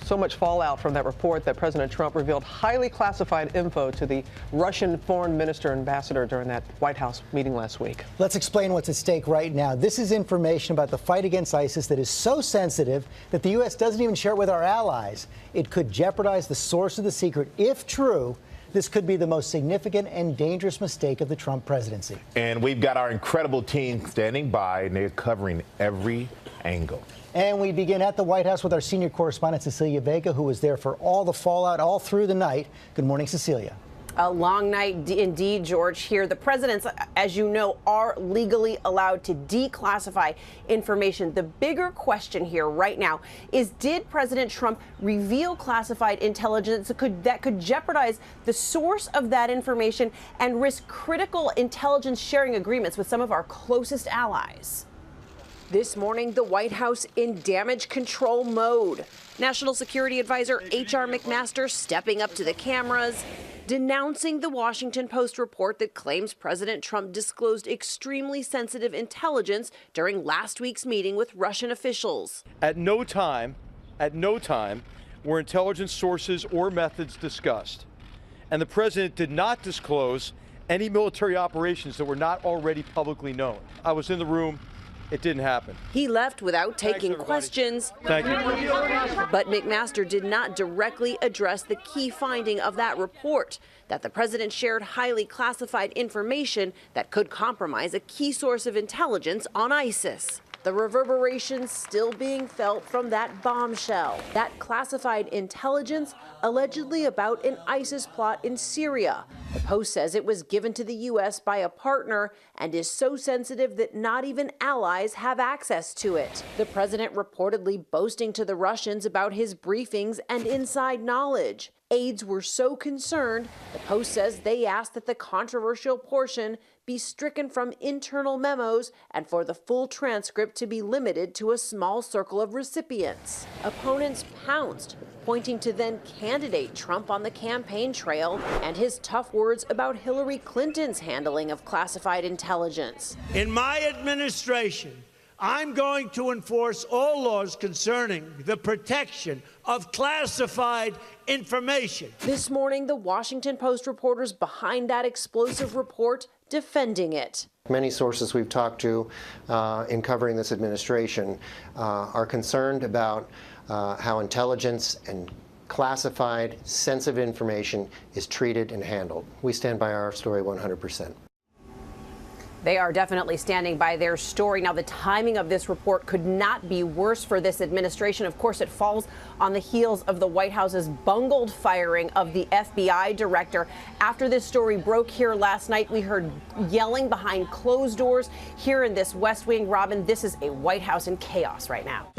so much fallout from that report that President Trump revealed highly classified info to the Russian foreign minister ambassador during that White House meeting last week. Let's explain what's at stake right now. This is information about the fight against ISIS that is so sensitive that the U.S. doesn't even share it with our allies. It could jeopardize the source of the secret. If true, this could be the most significant and dangerous mistake of the Trump presidency. And we've got our incredible team standing by, and they're covering every angle. And we begin at the White House with our senior correspondent, Cecilia Vega, who was there for all the fallout all through the night. Good morning, Cecilia. A long night indeed, George. Here, the presidents, as you know, are legally allowed to declassify information. The bigger question here right now is, did President Trump reveal classified intelligence that could jeopardize the source of that information and risk critical intelligence sharing agreements with some of our closest allies? This morning, the White House in damage control mode. National Security Advisor H.R. McMaster stepping up to the cameras, denouncing the Washington Post report that claims President Trump disclosed extremely sensitive intelligence during last week's meeting with Russian officials. At no time were intelligence sources or methods discussed. And the president did not disclose any military operations that were not already publicly known. I was in the room. It didn't happen. He left without taking questions. Thank you. But McMaster did not directly address the key finding of that report, that the president shared highly classified information that could compromise a key source of intelligence on ISIS. The reverberations still being felt from that bombshell, that classified intelligence allegedly about an ISIS plot in Syria. The Post says it was given to the U.S. by a partner and is so sensitive that not even allies have access to it. The president reportedly boasting to the Russians about his briefings and inside knowledge. Aides were so concerned, the Post says they asked that the controversial portion be stricken from internal memos and for the full transcript to be limited to a small circle of recipients. Opponents pounced, pointing to then-candidate Trump on the campaign trail and his tough words about Hillary Clinton's handling of classified intelligence. In my administration, I'm going to enforce all laws concerning the protection of classified information. This morning, the Washington Post reporters behind that explosive report defending it. Many sources we've talked to in covering this administration are concerned about how intelligence and classified, sensitive information is treated and handled. We stand by our story 100%. They are definitely standing by their story. Now, the timing of this report could not be worse for this administration. Of course, it falls on the heels of the White House's bungled firing of the FBI director. After this story broke here last night, we heard yelling behind closed doors here in this West Wing. Robin, this is a White House in chaos right now.